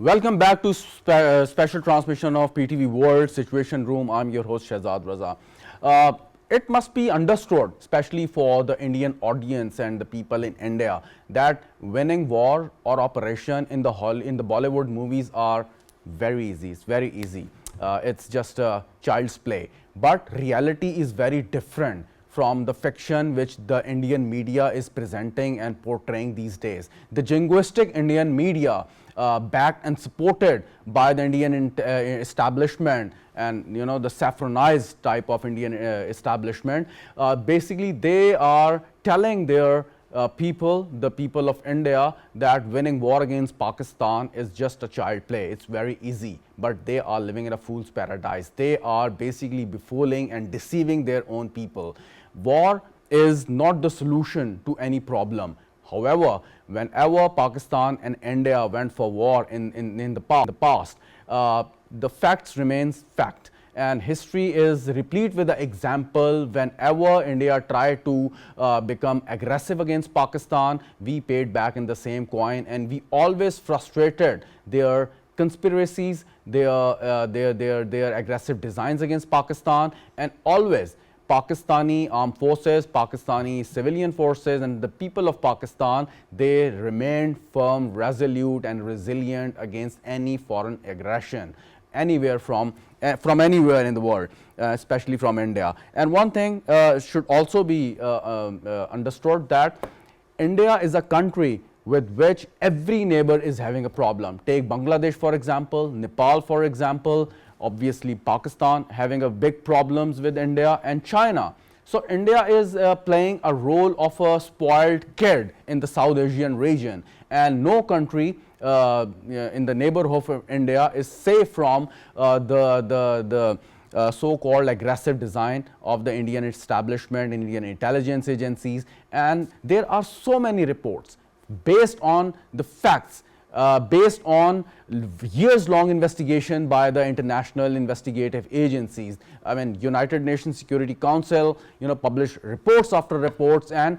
Welcome back to special transmission of PTV World Situation Room. I'm your host Shahzad Raza. It must be understood, especially for the Indian audience and the people in India, that winning war or operation in the Bollywood movies are very easy. It's very easy. It's just a child's play. But reality is very different from the fiction which the Indian media is presenting and portraying these days. The jingoistic Indian media, backed and supported by the Indian establishment and the saffronized type of Indian establishment, basically they are telling their people, the people of India, that winning war against Pakistan is just a child play. It's very easy, but they are living in a fool's paradise. They are basically befooling and deceiving their own people. War is not the solution to any problem. However, whenever Pakistan and India went for war in the past, the facts remains fact. And history is replete with the example. Whenever India tried to become aggressive against Pakistan, we paid back in the same coin, and we always frustrated their conspiracies, their aggressive designs against Pakistan, and always Pakistani armed forces, Pakistani civilian forces, and the people of Pakistan, they remained firm, resolute, and resilient against any foreign aggression anywhere from anywhere in the world, especially from India. And one thing should also be understood, that India is a country with which every neighbor is having a problem. Take Bangladesh for example, Nepal for example, obviously Pakistan having a big problems with India, and China. So India is playing a role of a spoiled kid in the South Asian region, and no country in the neighborhood of India is safe from the so-called aggressive design of the Indian establishment, Indian intelligence agencies. And there are so many reports based on the facts, based on years-long investigation by the international investigative agencies. I mean, United Nations Security Council, published reports after reports, and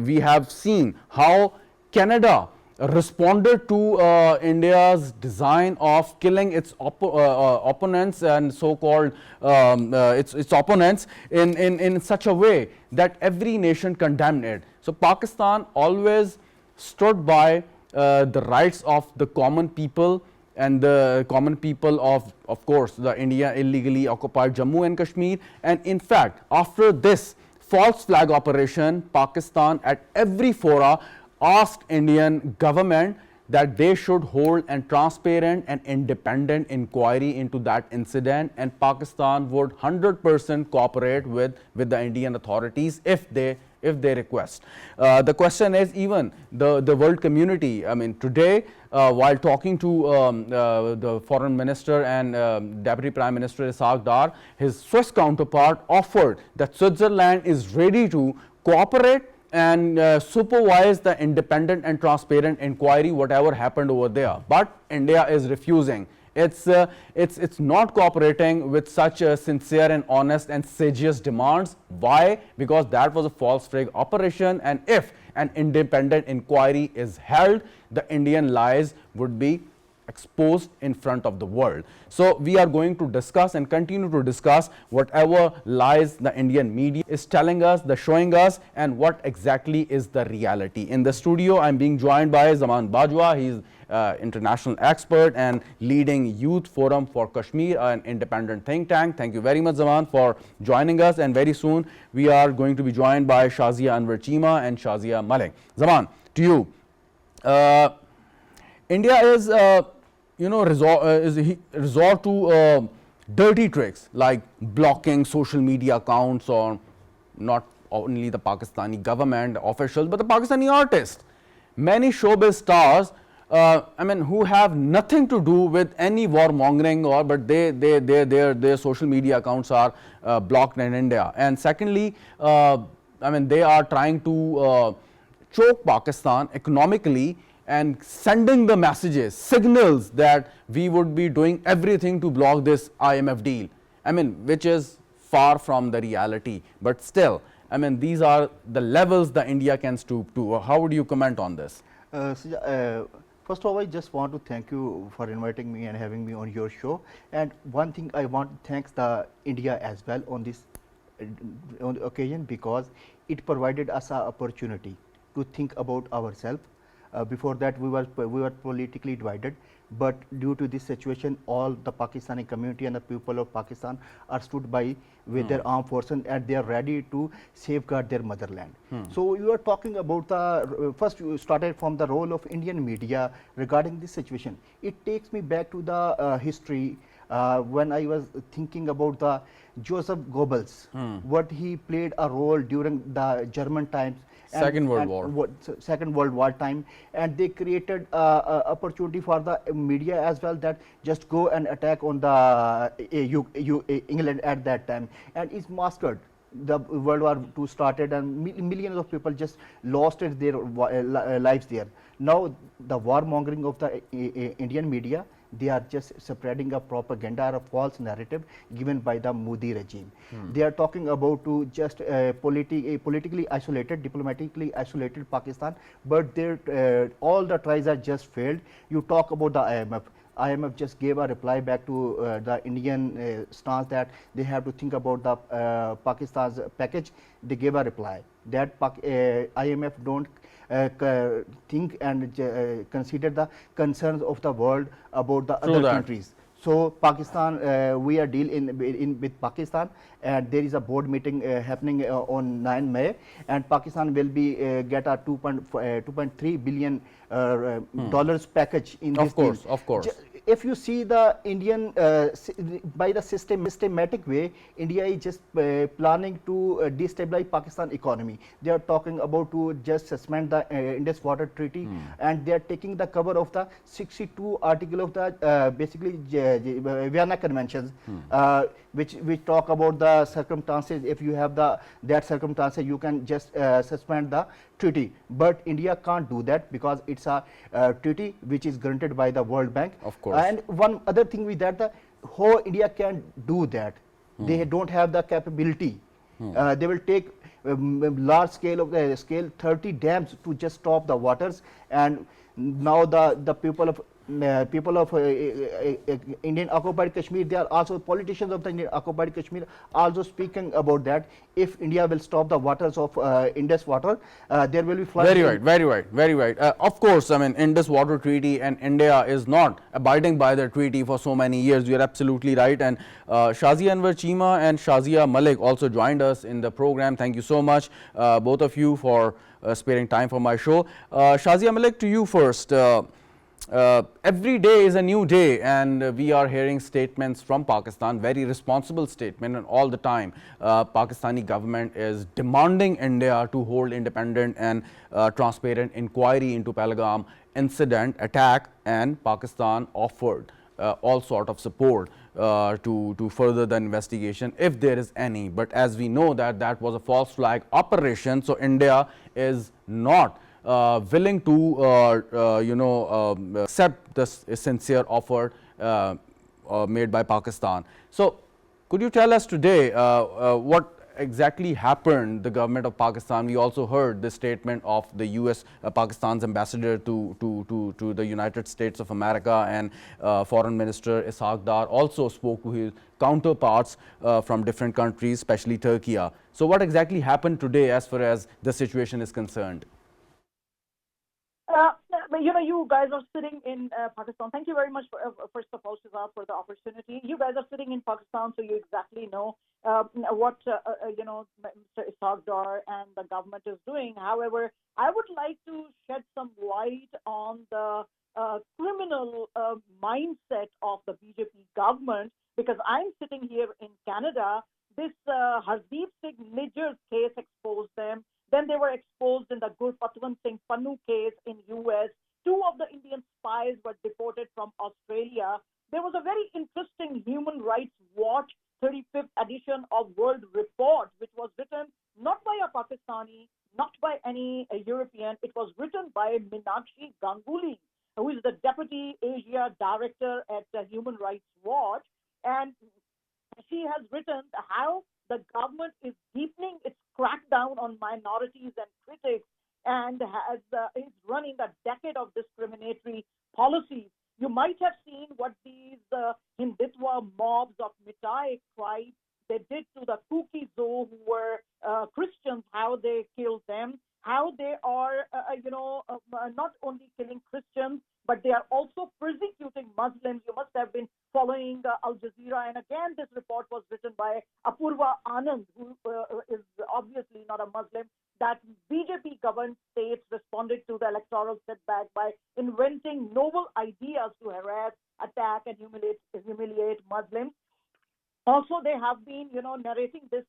we have seen how Canada responded to India's design of killing its opponents and so-called its opponents in such a way that every nation condemned it. So Pakistan always stood by the rights of the common people, and the common people of course, the India illegally occupied Jammu and Kashmir. And in fact, after this false flag operation, Pakistan at every fora asked Indian government that they should hold a transparent and independent inquiry into that incident, and Pakistan would 100% cooperate with the Indian authorities if they request. The question is, even the world community, I mean, today while talking to the foreign minister and Deputy Prime Minister Ishaq Dar, his Swiss counterpart offered that Switzerland is ready to cooperate and supervise the independent and transparent inquiry, whatever happened over there. But India is refusing. It's not cooperating with such sincere and honest and sagacious demands. Why? Because that was a false flag operation, and if an independent inquiry is held, the Indian lies would be exposed in front of the world. So we are going to discuss and continue to discuss whatever lies the Indian media is telling us, showing us, and what exactly is the reality. In the studio, I'm being joined by Zaman Bajwa. He's international expert and leading Youth Forum for Kashmir, an independent think tank. Thank you very much, Zaman, for joining us. And very soon we are going to be joined by Shazia Anwer Cheema and Shazia Malik. Zaman, to you. India is resort to dirty tricks like blocking social media accounts, or not only the Pakistani government officials but the Pakistani artists. Many showbiz stars, I mean, who have nothing to do with any war mongering, but their social media accounts are blocked in India. And secondly, I mean, they are trying to choke Pakistan economically and sending the messages, signals that we would be doing everything to block this IMF deal. I mean, which is far from the reality. But still, I mean, these are the levels that India can stoop to. How would you comment on this? First of all, I just want to thank you for inviting me and having me on your show. And one thing I want to thank the India as well on this on the occasion, because it provided us an opportunity to think about ourselves. Before that, we were politically divided, but due to this situation, all the Pakistani community and the people of Pakistan are stood by with their armed forces, and they are ready to safeguard their motherland. So you are talking about the first you started from the role of Indian media regarding this situation. It takes me back to the history when I was thinking about the Joseph Goebbels, what he played a role during the German times Second World and War. Second World War time, and they created opportunity for the media as well, that just go and attack on the England at that time, and it's massacred. The World War II started, and millions of people just lost their lives there. Now the warmongering of the Indian media, they are just spreading a propaganda or a false narrative given by the Modi regime. They are talking about to just politically isolated, diplomatically isolated Pakistan, but all the tries are just failed. You talk about the IMF. IMF just gave a reply back to the Indian stance that they have to think about the Pakistan's package. They gave a reply that IMF don't think and consider the concerns of the world about the True other that. countries. So Pakistan, we are deal in with Pakistan, and there is a board meeting happening on 9 May, and Pakistan will be get a 2.3 billion dollars package in this Of course, deal. of course. If you see the Indian by the systematic way, India is just planning to destabilize Pakistan economy. They are talking about to just suspend the Indus Water Treaty, and they are taking the cover of the 62 article of the basically Vienna Conventions, which talk about the circumstances. If you have that circumstances, you can just suspend the treaty. But India can't do that because it's a treaty which is granted by the World Bank. Of course. And one other thing with that, how India can do that, they don't have the capability. They will take large scale of the scale 30 dams to just stop the waters, and now the people of Indian occupied Kashmir, they are also politicians of the Indian occupied Kashmir also speaking about that. If India will stop the waters of Indus water, there will be floods. Very right, very right, very right. Of course, I mean, Indus Water Treaty, and India is not abiding by the treaty for so many years. You are absolutely right. And Shazia Anwer, Cheema, and Shazia Malik also joined us in the program. Thank you so much, both of you, for sparing time for my show. Shazia Malik, to you first. Every day is a new day, and we are hearing statements from Pakistan, very responsible statement, and all the time Pakistani government is demanding India to hold independent and transparent inquiry into Pahalgam incident attack, and Pakistan offered all sort of support to further the investigation if there is any. But as we know that was a false flag operation, so India is not willing to accept this sincere offer made by Pakistan. So could you tell us today what exactly happened? The government of Pakistan, we also heard the statement of the US Pakistan's ambassador to the United States of America, and Foreign Minister Ishaq Dar also spoke to his counterparts from different countries, especially Turkey. So what exactly happened today as far as the situation is concerned? Uh, you guys are sitting in Pakistan. Thank you very much, first of all, Shahzad, for the opportunity. You guys are sitting in Pakistan, so you exactly know what, Mr. Ishaq Dar and the government is doing. However, I would like to shed some light on the criminal mindset of the BJP government, because I'm sitting here in Canada. This Hardeep Singh Nijjar case exposed them. Then they were exposed in the Gurpatwant Singh Pannu case in US. Two of the Indian spies were deported from Australia. There was a very interesting Human Rights Watch 35th edition of World Report, which was written not by a Pakistani, not by any European. It was written by Meenakshi Ganguly, who is the Deputy Asia Director at Human Rights Watch. And she has written how the government is deepening its crackdown on minorities and critics, and is running a decade of discriminatory tribe. They did to the Kuki-Zo, who were Christians, how they killed them, how they are, not only killing Christians, but they are also persecuting Muslims. You must have been following Al Jazeera. And again, this report was written by Apurva Anand, who is obviously not a Muslim, that BJP governed states responded to the electoral setback by inventing novel ideas to harass, attack, and humiliate Muslims. Also, they have been, narrating this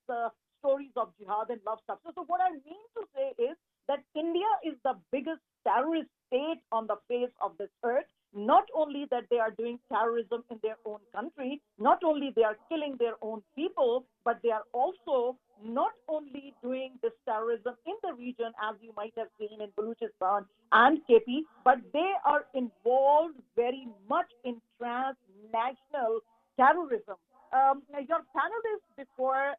stories of jihad and love stuff. So what I mean to say is that India is the biggest terrorist state on the face of this earth. Not only that they are doing terrorism in their own country, not only they are killing their own people, but they are also not only doing this terrorism in the region, as you might have seen in Balochistan and KP, but they are involved very much in transnational terrorism. Your panelist before,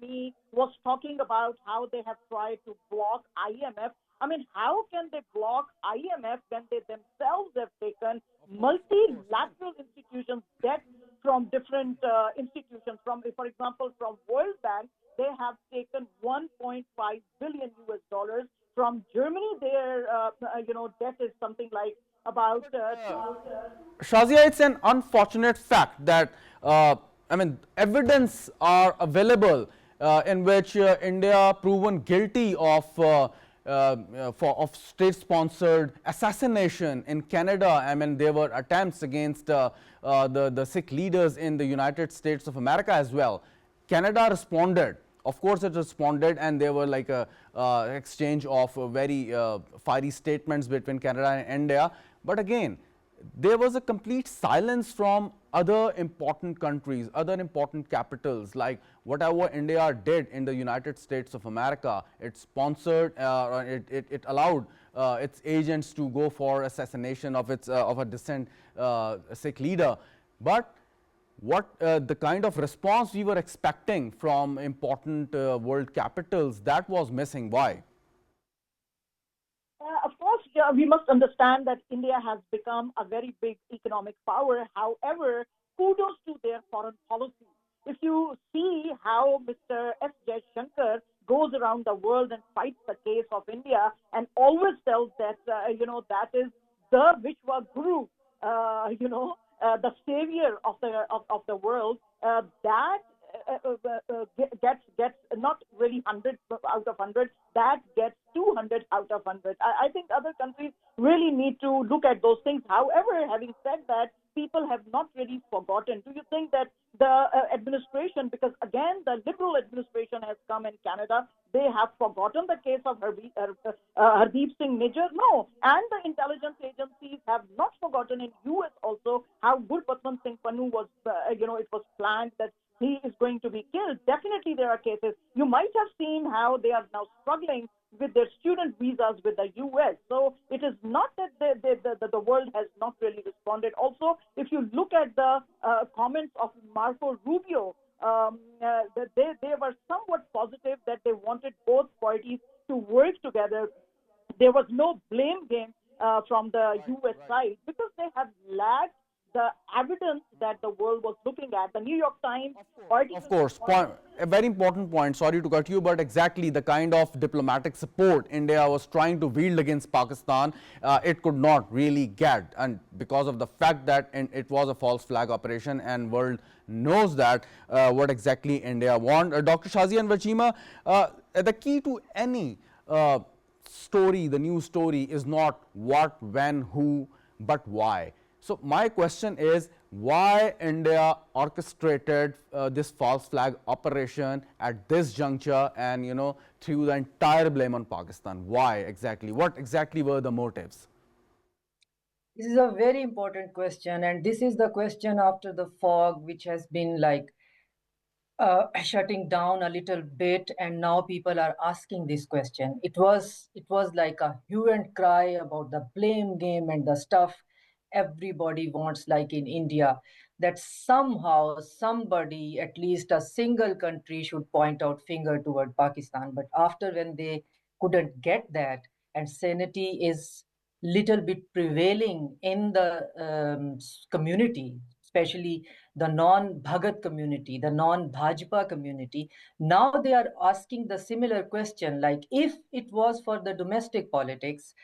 me was talking about how they have tried to block IMF. I mean, how can they block IMF when they themselves have taken multilateral institutions debt from different institutions? For example, from World Bank, they have taken 1.5 billion US dollars. From Germany, their debt is something like about. Shazia, it's an unfortunate fact that evidence are available in which India proven guilty of state-sponsored assassination in Canada. I mean, there were attempts against the Sikh leaders in the United States of America as well. Canada responded. Of course, it responded, and there were like a exchange of very fiery statements between Canada and India. But again, there was a complete silence from other important countries, other important capitals, like whatever India did in the United States of America. It sponsored, it allowed its agents to go for assassination of a dissident Sikh leader. But what the kind of response we were expecting from important world capitals, that was missing. Why? Of course, we must understand that India has become a very big economic power. However, kudos to their foreign policy. If you see how Mr. S. Jaishankar goes around the world and fights the case of India and always tells that, that is the Vishwa Guru, the savior of the world, that gets not really 100 out of 100, that gets 200 out of 100. I think other countries really need to look at those things. However, having said that, people have not really forgotten. Do you think that the administration, because again, the Liberal administration has come in Canada, they have forgotten the case of Hardeep Singh Nijjar? No. And the intelligence agencies have not forgotten in US also how Gurpatman Singh Pannu was, it was planned that he is going to be killed. Definitely there are cases. You might have seen how they are now struggling with their student visas with the US. So it is not that the world has not really responded. Also, if you look at the comments of Marco Rubio, they were somewhat positive that they wanted both parties to work together. There was no blame game from the US side because they have lacked the evidence that the world was looking at. The New York Times. Of course, a very important point. Sorry to cut you, but exactly the kind of diplomatic support India was trying to wield against Pakistan, it could not really get, and because of the fact that it was a false flag operation, and world knows that what exactly India want. Dr. Shazia and Cheema, the key to any story, the news story, is not what, when, who, but why. So my question is, why India orchestrated this false flag operation at this juncture and, threw the entire blame on Pakistan? Why exactly? What exactly were the motives? This is a very important question, and this is the question after the fog, which has been like shutting down a little bit, and now people are asking this question. It was like a hue and cry about the blame game and the stuff everybody wants, like in India, that somehow somebody, at least a single country, should point out finger toward Pakistan. But after, when they couldn't get that, and sanity is little bit prevailing in the community, especially the non-Bhagat community, the non-Bhajpa community. Now they are asking the similar question, like if it was for the domestic politics,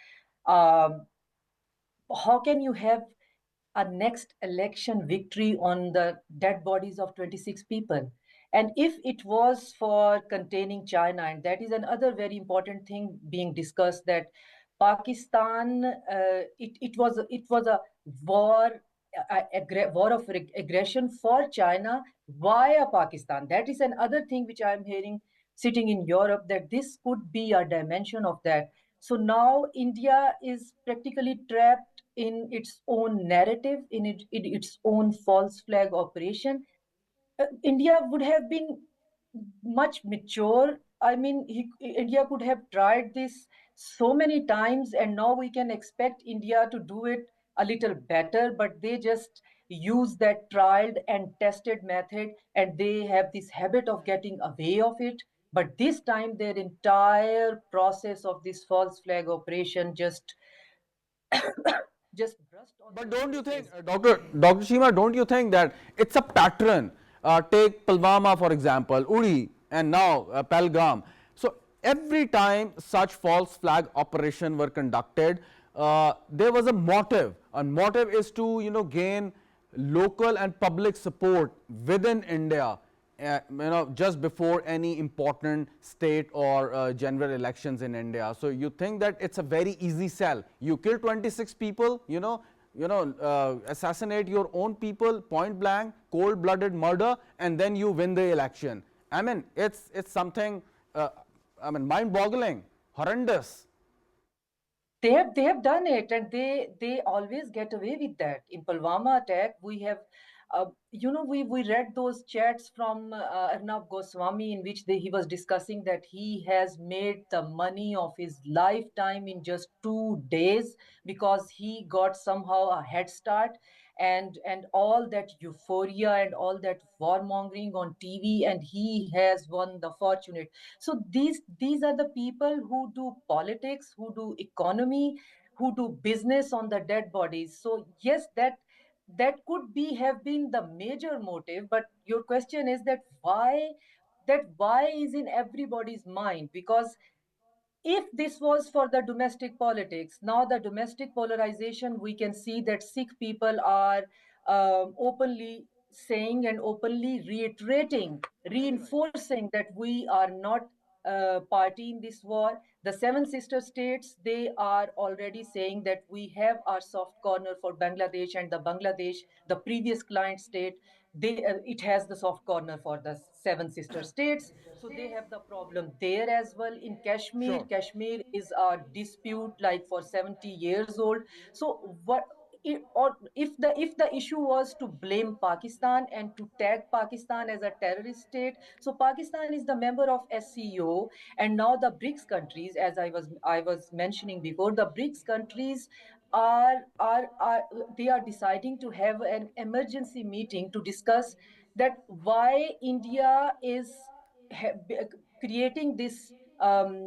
um, how can you have a next election victory on the dead bodies of 26 people? And if it was for containing China, and that is another very important thing being discussed, that Pakistan, it was a war, war of aggression for China via Pakistan. That is another thing which I am hearing sitting in Europe, that this could be a dimension of that. So now India is practically trapped in its own narrative, in its own false flag operation. India would have been much mature. I mean, India could have tried this so many times, and now we can expect India to do it a little better, but they just use that tried and tested method, and they have this habit of getting away of it. But this time, their entire process of this false flag operation just brushed on But their don't you think, faces. Dr. Cheema, don't you think that it's a pattern? Take Pulwama, for example, Uri, and now Pelgam. So every time such false flag operation were conducted, there was a motive. And motive is to, gain local and public support within India, just before any important state or general elections in India. So you think that it's a very easy sell. You kill 26 people, assassinate your own people, point blank, cold-blooded murder, and then you win the election. I mean, it's something, mind-boggling, horrendous. They have done it, and they always get away with that. In Pulwama attack, we have we read those chats from Arnab Goswami, in which he was discussing that he has made the money of his lifetime in just 2 days because he got somehow a head start, and all that euphoria and all that warmongering on TV, and he has won the fortunate. So these are the people who do politics, who do economy, who do business on the dead bodies. So yes, that could be have been the major motive. But your question is that why is in everybody's mind, because if this was for the domestic politics, now the domestic polarization, we can see that Sikh people are openly saying and openly reiterating, Very right. reinforcing that we are not party in this war. The seven sister states, they are already saying that we have our soft corner for Bangladesh, and the Bangladesh, the previous client state, it has the soft corner for the seven sister states. So they have the problem there as well. In Kashmir, Sure. Kashmir is a dispute like for 70 years old. So what, or if the issue was to blame Pakistan and to tag Pakistan as a terrorist state, so Pakistan is the member of SCO, and now the BRICS countries, as I was mentioning before, the BRICS countries are they are deciding to have an emergency meeting to discuss that why India is creating this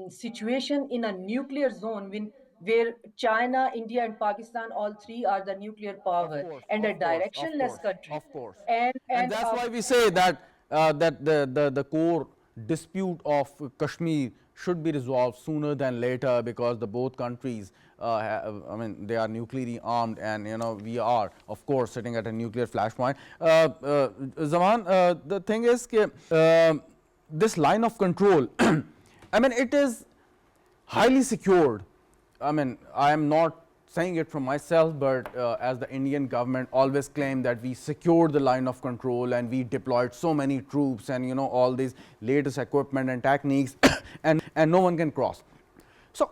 situation in a nuclear zone, where China, India, and Pakistan, all three are the nuclear Of power course, and a of course, of directionless course, country. of course. And And and that's why we say that the core dispute of Kashmir should be resolved sooner than later, because the both countries, they are nuclearly armed, and we are, of course, sitting at a nuclear flashpoint. Zaman, the thing is, this line of control, it is highly secured. I am not saying it from myself, but as the Indian government always claimed that we secured the line of control and we deployed so many troops and all these latest equipment and techniques, and no one can cross. So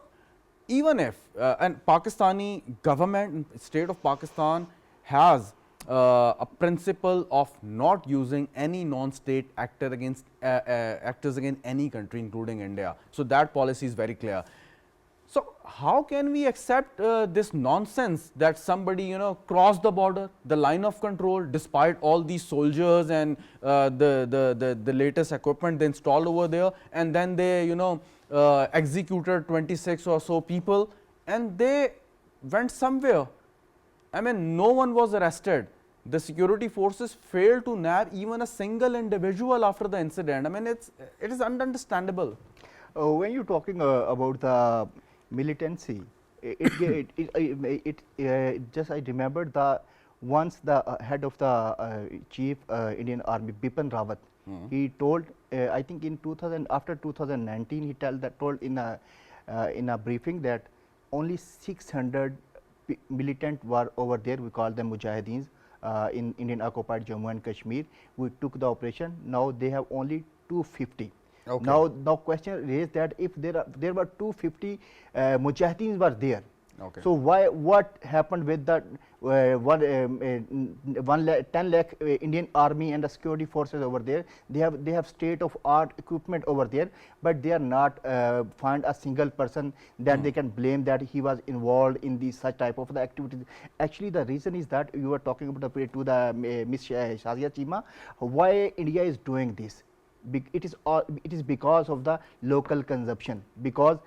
even if and Pakistani government, state of Pakistan, has a principle of not using any non-state actors against any country, including India. So that policy is very clear. So how can we accept this nonsense that somebody crossed the border, the line of control, despite all these soldiers and the latest equipment they installed over there, and then they executed 26 or so people, and they went somewhere. No one was arrested. the security forces failed to nab even a single individual after the incident. I mean, it is understandable. When you're talking about the militancy, just I remembered the once the head of the chief Indian Army Bipin Rawat, he told I think in 2000 after 2019 he told in a briefing that only 600 militant were over there. We call them Mujahideens in Indian occupied Jammu and Kashmir. We took the operation. Now they have only 250. Okay. Now question raised that if there were 250 Mujahideens were there. Okay. So what happened with the 10 lakh Indian Army and the security forces over there? They have state of art equipment over there, but they are not find a single person that they can blame that he was involved in these such type of the activities. Actually, the reason is that you were talking about the Miss Shazia Cheema, why India is doing this. It is because of the local consumption, because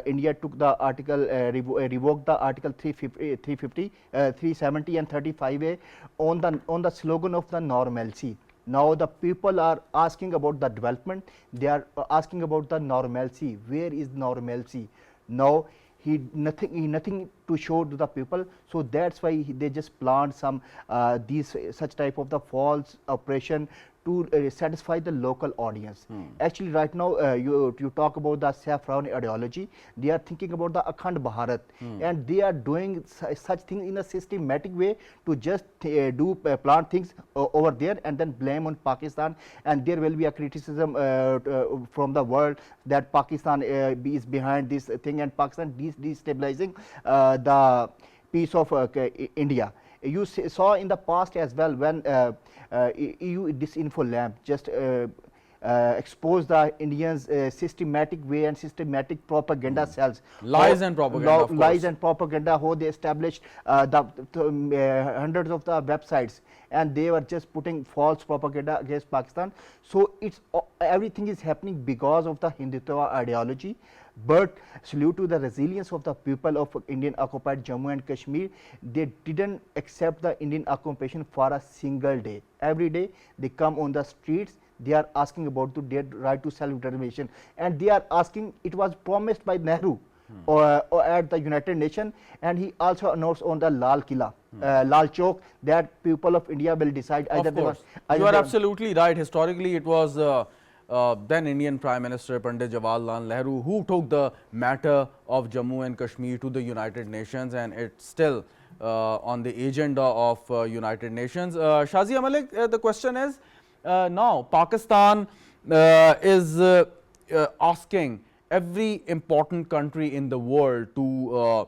India took the article revoked the article 350 370 and 35A on the slogan of the normalcy. Now the people are asking about the development, they are asking about the normalcy. Where is normalcy? Now he nothing to show to the people, so that's why they just planned some these such type of the false operation to satisfy the local audience. Actually, right now you talk about the saffron ideology. They are thinking about the Akhand Bharat, and they are doing such things in a systematic way to just plant things over there and then blame on Pakistan. And there will be a criticism from the world that Pakistan is behind this thing, and Pakistan destabilizing the peace of India. You saw in the past as well when EU Disinfo Lab just expose the Indians systematic way and systematic propaganda cells. Lies and propaganda, of course. Lies and propaganda, how they established hundreds of the websites, and they were just putting false propaganda against Pakistan. So it's everything is happening because of the Hindutva ideology. But salute to the resilience of the people of Indian occupied Jammu and Kashmir. They didn't accept the Indian occupation for a single day. Every day they come on the streets, they are asking about their right to self-determination, and they are asking, it was promised by Nehru or at the United Nations, and he also announced on the Lal Killa, Lal Chowk, that people of India will decide either Of course. You are absolutely right. Historically, it was then Indian Prime Minister Pandit Jawaharlal Nehru who took the matter of Jammu and Kashmir to the United Nations, and it's still on the agenda of United Nations. Shazia, Malik, the question is, now Pakistan is asking every important country in the world to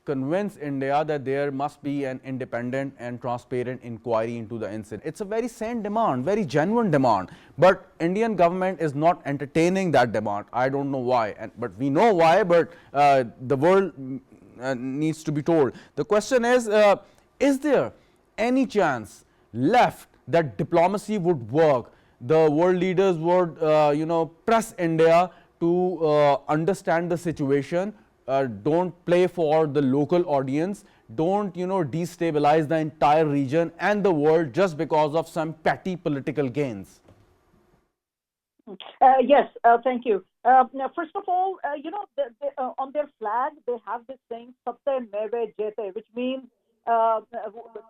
convince India that there must be an independent and transparent inquiry into the incident. It's a very sane demand, very genuine demand, but Indian government is not entertaining that demand. I don't know why, but we know why, but the world needs to be told. The question is there any chance left that diplomacy would work? The world leaders would press India to understand the situation. Don't play for the local audience, don't destabilize the entire region and the world just because of some petty political gains. Yes, thank you. Now, first of all, on their flag they have this saying "Satya Meve Jete," which means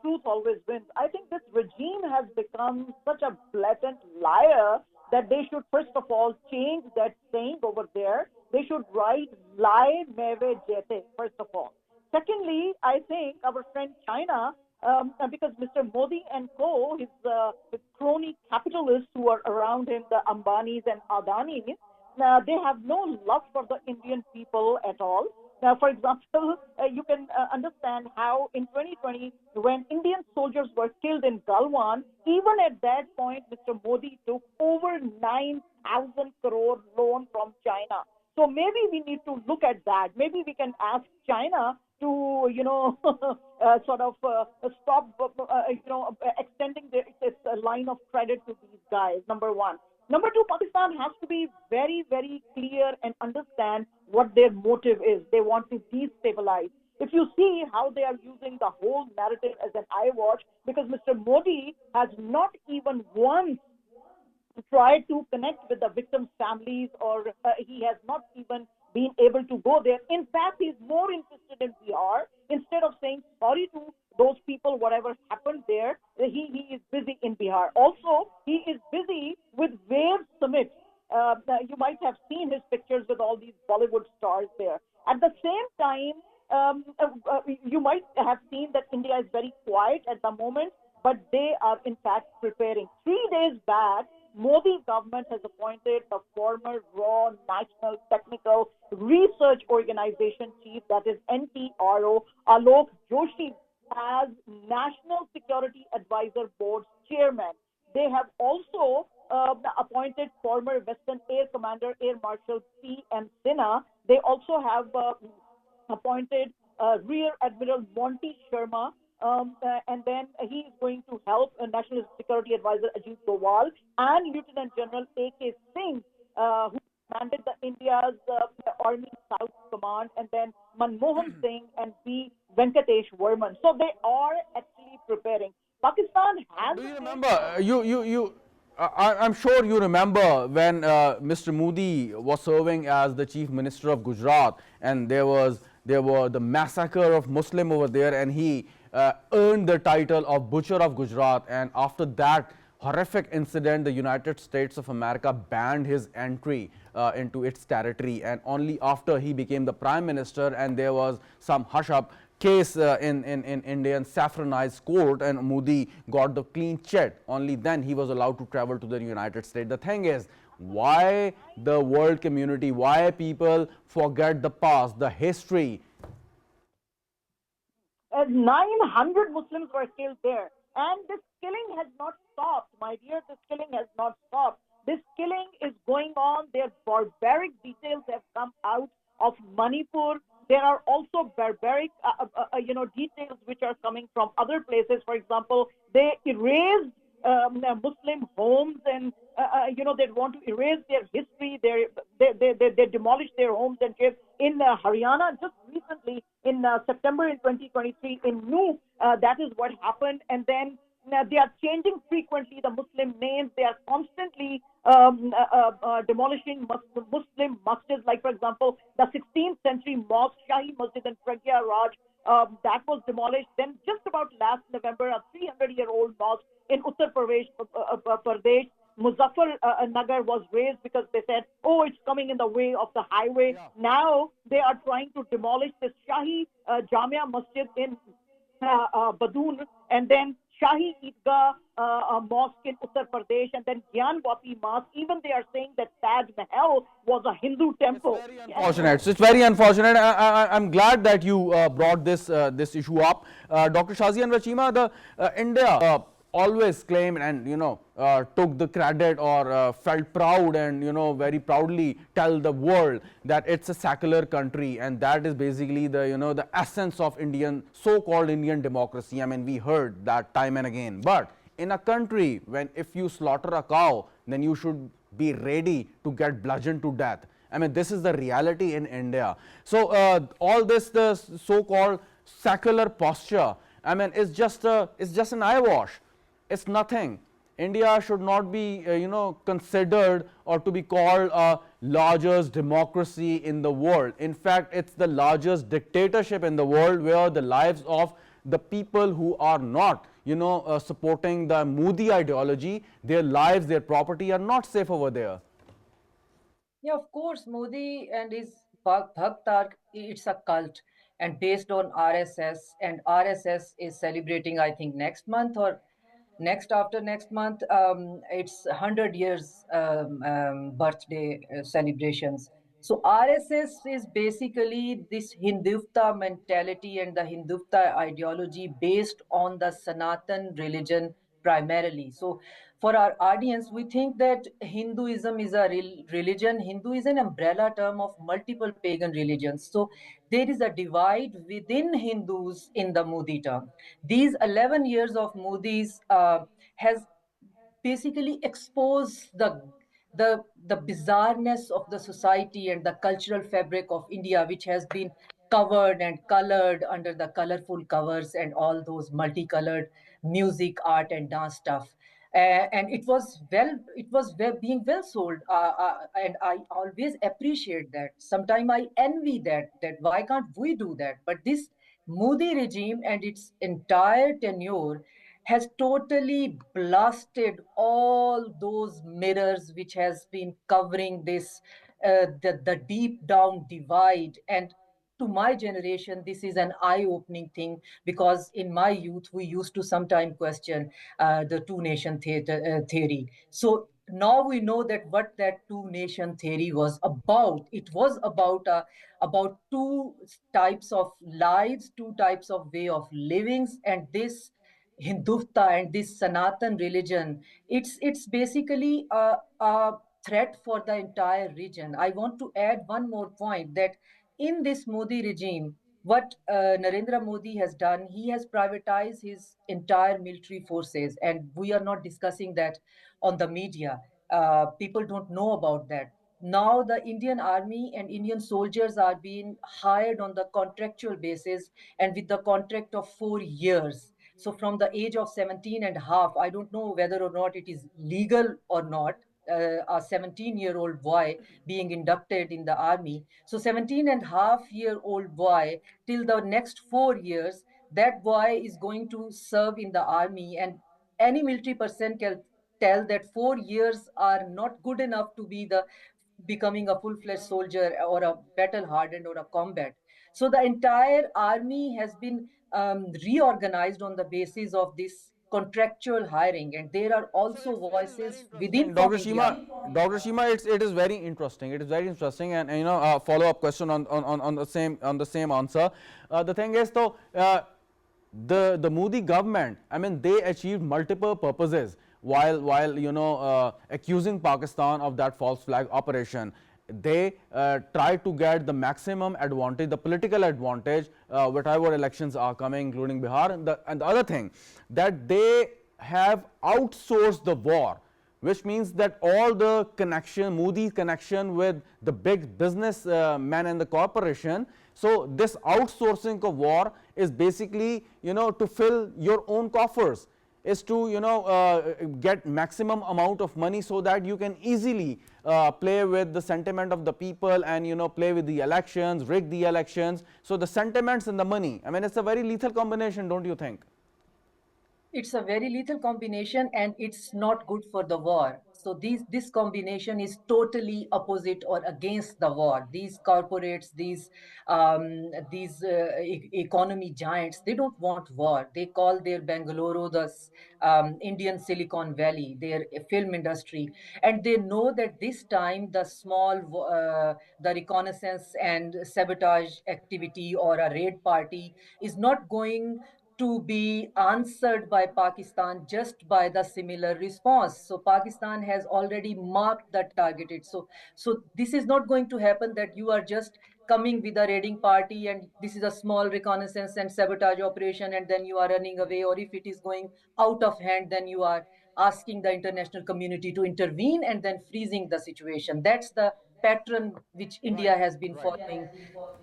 truth always wins. I think this regime has become such a blatant liar that they should first of all change that saying over there. They should write "Lie Meve Jete" first of all. Secondly, I think our friend China, because Mr. Modi and co, his crony capitalists who are around him, the Ambanis and Adanis, they have no love for the Indian people at all. Now, for example, you can understand how in 2020, when Indian soldiers were killed in Galwan, even at that point, Mr. Modi took over 9,000 crore loan from China. So maybe we need to look at that. Maybe we can ask China to, sort of stop, extending its line of credit to these guys, number one. Number two, Pakistan has to be very, very clear and understand what their motive is. They want to destabilize. If you see how they are using the whole narrative as an eye watch, because Mr. Modi has not even once try to connect with the victims' families, or he has not even been able to go there. In fact, he's more interested in Bihar. Instead of saying sorry to those people, whatever happened there, he is busy in Bihar. Also, he is busy with Wave Summit. You might have seen his pictures with all these Bollywood stars there. At the same time, you might have seen that India is very quiet at the moment, but they are in fact preparing. 3 days back, Modi government has appointed the former Raw National Technical Research Organization chief, that is NTRO, Alok Joshi, as National Security Advisor Board's chairman. They have also appointed former Western Air Commander Air Marshal P.M. Sinha. They also have appointed Rear Admiral Monty Sharma, and then he is going to help National Security Advisor Ajit Doval and Lieutenant General A.K. Singh, who commanded the India's Army South Command, and then Manmohan Singh and B. Venkatesh Verman. So they are actually preparing. Pakistan has. Do you remember? I'm sure you remember when Mr. Modi was serving as the chief minister of Gujarat, and there were the massacre of Muslim over there, and he earned the title of Butcher of Gujarat. And after that horrific incident, the United States of America banned his entry into its territory, and only after he became the prime minister and there was some hush up case in Indian saffronized court, and Modi got the clean chit. Only then he was allowed to travel to the United States. The thing is, why the world community, why people forget the past, the history? 900 Muslims were killed there. And this killing has not stopped, my dear. This killing has not stopped. This killing is going on. Their barbaric details have come out of Manipur. There are also barbaric, details which are coming from other places. For example, they erased Muslim homes, and they want to erase their history. They demolished their homes and caves in Haryana just recently in September in 2023 in Nu. That is what happened, and then they are changing frequently the Muslim names. They are constantly demolishing Muslim masjids, like, for example, the 16th century mosque, Shahi Masjid in Pragya Raj, that was demolished. Then, just about last November, a 300-year-old mosque in Uttar Pradesh, Muzaffar Nagar, was razed because they said, oh, it's coming in the way of the highway. Yeah. Now they are trying to demolish this Shahi Jamia Masjid in Badoon, and then Shahi Eidgah Mosque in Uttar Pradesh, and then Gyanwati Mosque. Even they are saying that Taj Mahal was a Hindu temple. It's very unfortunate. It's very unfortunate. I'm glad that you brought this issue up. Dr. Shazia and Cheema, the India always claimed and took the credit, or felt proud and very proudly tell the world that it's a secular country, and that is basically the the essence of Indian, so-called Indian democracy. I mean, we heard that time and again. But in a country, when if you slaughter a cow, then you should be ready to get bludgeoned to death. I mean, this is the reality in India. So all this, the so-called secular posture, I mean, it's just an eyewash. It's nothing. India should not be, considered or to be called a largest democracy in the world. In fact, it's the largest dictatorship in the world, where the lives of the people who are not, supporting the Modi ideology, their lives, their property are not safe over there. Yeah, of course, Modi and his Bhakt are, it's a cult and based on RSS, and RSS is celebrating, I think, next month or next after next month, it's 100 years birthday celebrations. So RSS is basically this Hindutva mentality and the Hindutva ideology based on the Sanatan religion primarily. So for our audience, we think that Hinduism is a religion. Hindu is an umbrella term of multiple pagan religions. So there is a divide within Hindus in the Modi term. These 11 years of Modi's has basically exposed the bizarreness of the society and the cultural fabric of India, which has been covered and colored under the colorful covers and all those multicolored music, art, and dance stuff. And it was being well sold, and I always appreciate that. Sometimes I envy that why can't we do that? But this Modi regime and its entire tenure has totally blasted all those mirrors which has been covering this the deep down divide. And to my generation, this is an eye-opening thing, because in my youth we used to sometimes question the two nation theory. So now we know that what that two nation theory was about. It was about two types of lives, two types of way of livings, and this Hindutva and this Sanatan religion, it's basically a threat for the entire region. I want to add one more point, that in this Modi regime, what Narendra Modi has done, he has privatized his entire military forces, and we are not discussing that on the media. People don't know about that. Now the Indian army and Indian soldiers are being hired on the contractual basis, and with the contract of 4 years. So from the age of 17 and a half, I don't know whether or not it is legal or not, a 17-year-old boy being inducted in the army. So 17 and a half-year-old boy, till the next 4 years, that boy is going to serve in the army. And any military person can tell that 4 years are not good enough to be the becoming a full-fledged soldier or a battle hardened or a combat. So the entire army has been reorganized on the basis of this contractual hiring, and there are also voices within Interesting, from Dr. India. Shima. Dr. Shima, it is very interesting. It is very interesting, and you know, follow up question on the same answer. The thing is, though, the Modi government, I mean, they achieved multiple purposes while you know accusing Pakistan of that false flag operation. They try to get the maximum advantage, the political advantage, whatever elections are coming, including Bihar. And the other thing, that they have outsourced the war, which means that all the connection, Modi's connection with the big business men and the corporation. So this outsourcing of war is basically, you know, to fill your own coffers, is to, you know, get maximum amount of money so that you can easily play with the sentiment of the people and, you know, play with the elections, rig the elections. So the sentiments and the money, I mean, it's a very lethal combination, don't you think? It's a very lethal combination, and it's not good for the war. So this combination is totally opposite or against the war. These corporates, these economy giants, they don't want war. They call their Bangalore the Indian Silicon Valley, their film industry, and they know that this time the reconnaissance and sabotage activity or a raid party is not going to be answered by Pakistan just by the similar response. So Pakistan has already marked the targeted. So this is not going to happen that you are just coming with a raiding party and this is a small reconnaissance and sabotage operation and then you are running away, or if it is going out of hand, then you are asking the international community to intervene and then freezing the situation. That's the pattern which Right, India has been right. following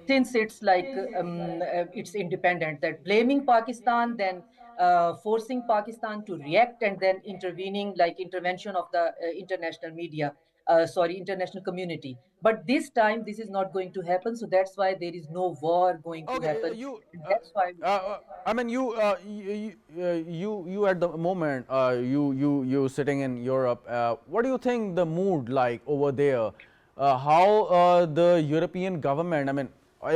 since it's it's independent, that blaming Pakistan, then forcing Pakistan to react, and then intervening, like intervention of the international media, international community. But this time this is not going to happen, so that's why there is no war going to Okay, happen. And that's why I mean, you at the moment, you sitting in Europe. What do you think the mood like over there? How the European government? I mean,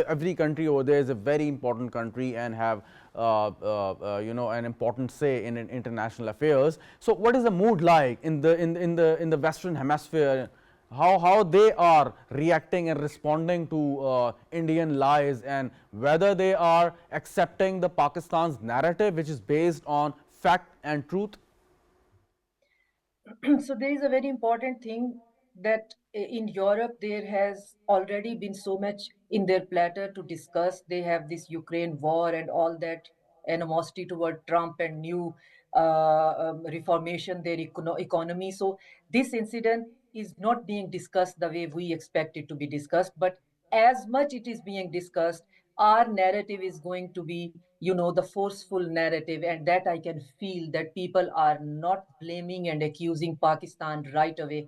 every country over there is a very important country and have you know, an important say in international affairs. So, what is the mood like in the Western Hemisphere? How they are reacting and responding to Indian lies, and whether they are accepting the Pakistan's narrative, which is based on fact and truth? so there is a very important thing, that in Europe there has already been so much in their platter to discuss. They have this Ukraine war and all that animosity toward Trump and new reformation their economy. So this incident is not being discussed the way we expect it to be discussed, but as much it is being discussed, our narrative is going to be, the forceful narrative, and that I can feel that people are not blaming and accusing Pakistan right away.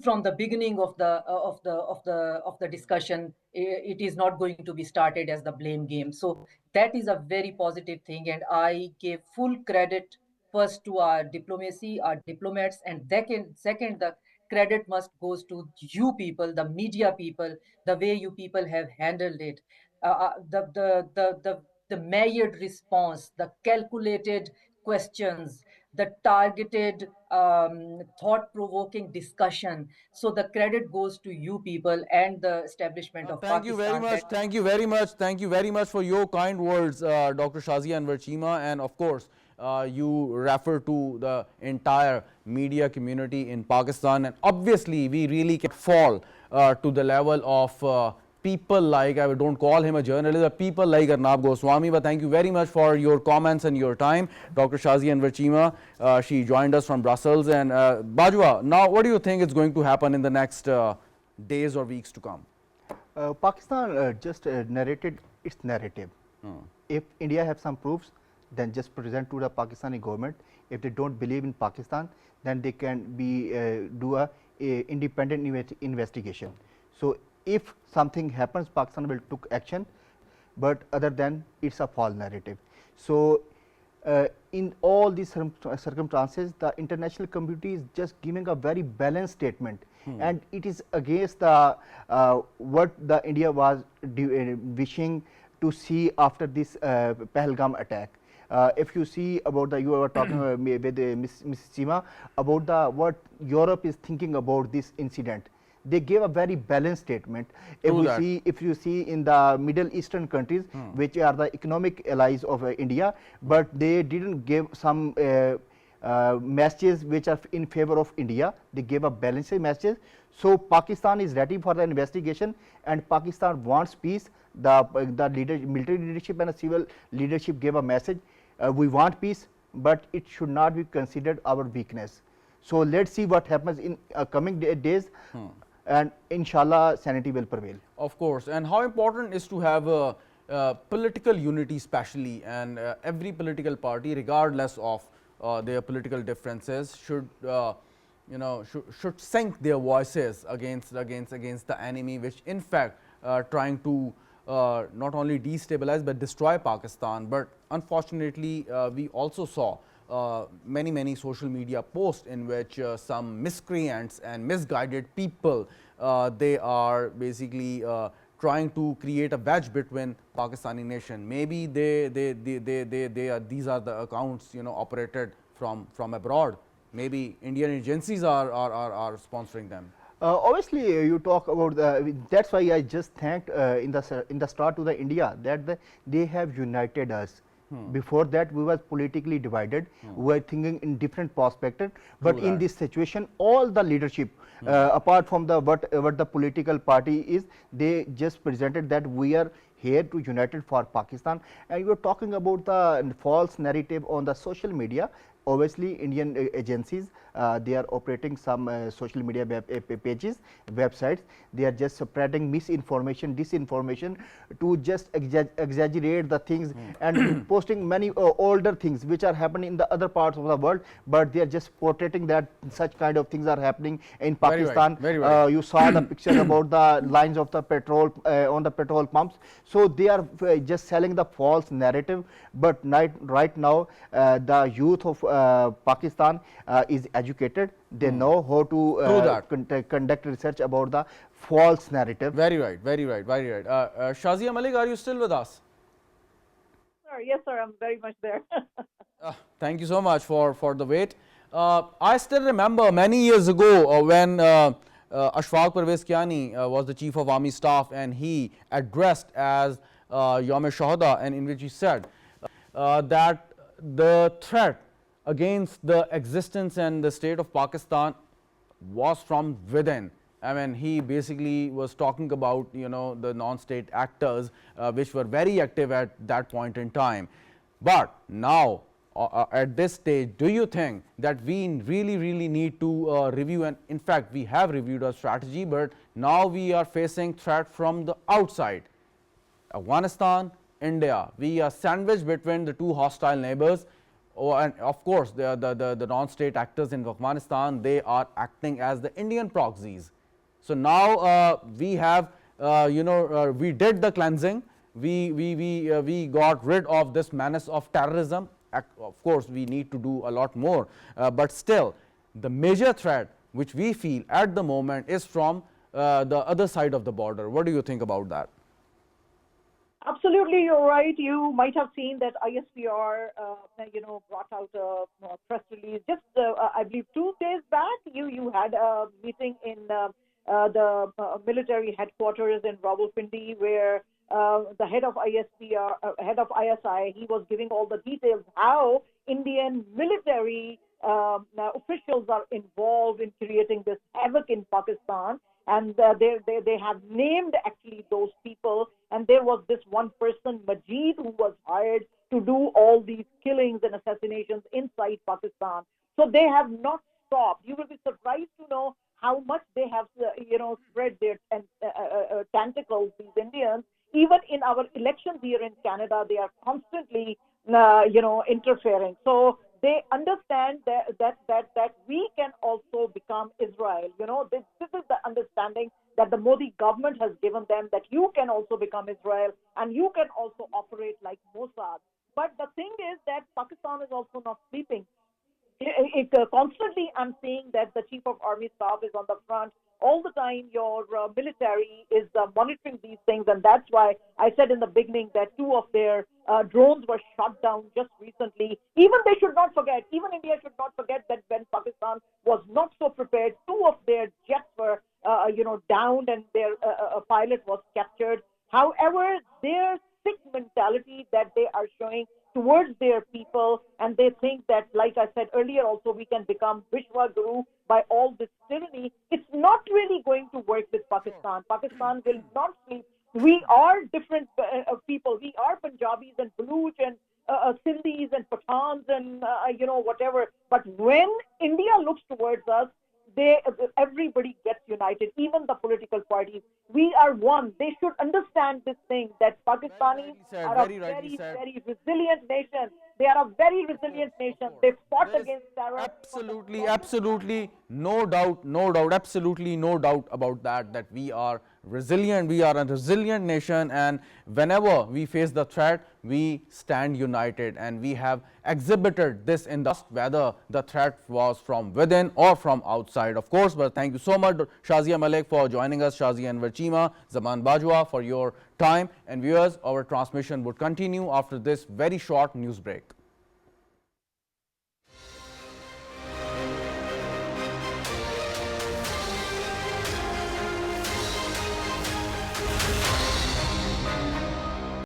From the beginning of the discussion, it is not going to be started as the blame game. So that is a very positive thing, and I give full credit first to our diplomacy, our diplomats, and second, the credit must goes to you people, the media people, the way you people have handled it. The measured response, the calculated questions, the targeted, thought-provoking discussion. So the credit goes to you people and the establishment of Thank you very Pakistan. much. Thank you very much. Thank you very much for your kind words, Dr. Shazia and Cheema. And of course, you refer to the entire media community in Pakistan. And obviously, we really can fall to the level of people like, I don't call him a journalist, but people like Arnab Goswami. But thank you very much for your comments and your time. Dr. Shazia and Cheema, she joined us from Brussels. And Bajwa, now what do you think is going to happen in the next days or weeks to come? Pakistan just narrated its narrative. If India have some proofs, then just present to the Pakistani government. If they don't believe in Pakistan, then they can do a independent investigation. So if something happens, Pakistan will took action, but other than it's a false narrative. So in all these circumstances, the international community is just giving a very balanced statement, and it is against the what the India was wishing to see after this Pahalgam attack. If you see about you were talking with Ms. Cheema about what Europe is thinking about this incident. They gave a very balanced statement. If you see in the Middle Eastern countries, which are the economic allies of India, but they didn't give some messages which are in favor of India. They gave a balanced message. So Pakistan is ready for the investigation, and Pakistan wants peace. The military leadership and the civil leadership gave a message. We want peace, but it should not be considered our weakness. So let's see what happens in coming days. And inshallah sanity will prevail. Of course. And how important is to have a political unity, especially, and every political party, regardless of their political differences, should should sync their voices against the enemy, which in fact trying to not only destabilize but destroy Pakistan. But unfortunately, we also saw many social media posts in which some miscreants and misguided people, they are basically trying to create a wedge between Pakistani nation. Maybe these are the accounts operated from abroad. Maybe Indian agencies are sponsoring them. Obviously, you talk about that's why I just thanked in the start to the India that they have united us. Before that, we were politically divided. We were thinking in different perspectives. But in this situation, all the leadership, apart from what the political party is, they just presented that we are here to united for Pakistan. And you are talking about the false narrative on the social media. Obviously, Indian agencies, they are operating some social media pages, websites. They are just spreading misinformation, disinformation to just exaggerate the things and posting many older things which are happening in the other parts of the world, but they are just portraying that such kind of things are happening in Pakistan. Very right. You saw the picture about the lines of the petrol on the petrol pumps. So they are just selling the false narrative. But right now, the youth of Pakistan is educated. They know how to conduct research about the false narrative. Very right, very right, very right. Shazia, Malik, are you still with us? Sir, yes, sir, I'm very much there. Thank you so much for the wait. I still remember many years ago when Ashfaq Parvez Kiani was the Chief of Army Staff, and he addressed as Yawm Shahada, and in which he said that the threat against the existence and the state of Pakistan was from within. I mean, he basically was talking about the non-state actors which were very active at that point in time. But now at this stage, do you think that we really need to review, and in fact we have reviewed our strategy, but now we are facing threat from the outside? Afghanistan, India. We are sandwiched between the two hostile neighbors. Oh, and of course, the non-state actors in Afghanistan, they are acting as the Indian proxies. So now we have, we did the cleansing. We got rid of this menace of terrorism. Of course, we need to do a lot more, but still, the major threat which we feel at the moment is from the other side of the border. What do you think about that? Absolutely, you're right. You might have seen that ISPR, brought out a press release just, I believe, 2 days back. You had a meeting in the military headquarters in Rawalpindi, where the head of ISPR, head of ISI, he was giving all the details how Indian military officials are involved in creating this havoc in Pakistan. And they have named actually those people. And there was this one person, Majid, who was hired to do all these killings and assassinations inside Pakistan. So they have not stopped. You will be surprised to know how much they have, spread their tentacles, these Indians. Even in our elections here in Canada, they are constantly, interfering. So they understand that we can also become Israel. This is the understanding that the Modi government has given them, that you can also become Israel and you can also operate like Mossad. But the thing is that Pakistan is also not sleeping. Constantly, I'm seeing that the chief of army staff is on the front. All the time, your military is monitoring these things. And that's why I said in the beginning that 2 of their drones were shot down just recently. Even they should not forget, even India should not forget that when Pakistan was not so prepared, 2 of their jets were, downed and their pilot was captured. However, their sick mentality that they are showing towards their people, and they think that, like I said earlier also, we can become Bajwa Guru by all this tyranny. It's not really going to work with Pakistan. Pakistan will not sleep. We are different people. We are Punjabis and Baluch and Sindhis and Pathans and, whatever. But when India looks towards us, everybody gets united, even the political parties. We are one. They should understand this thing, that Pakistanis are a very, very resilient nation. They are a very resilient nation. They fought against terror. Absolutely, no doubt, absolutely no doubt about that we are resilient. We are a resilient nation, and whenever we face the threat, we stand united, and we have exhibited this in the past, whether the threat was from within or from outside, of course. But thank you so much, Shazia, Malik, for joining us, Shazia, Anwer, Cheema, Zaman, Bajwa, for your time. And viewers, our transmission would continue after this very short news break.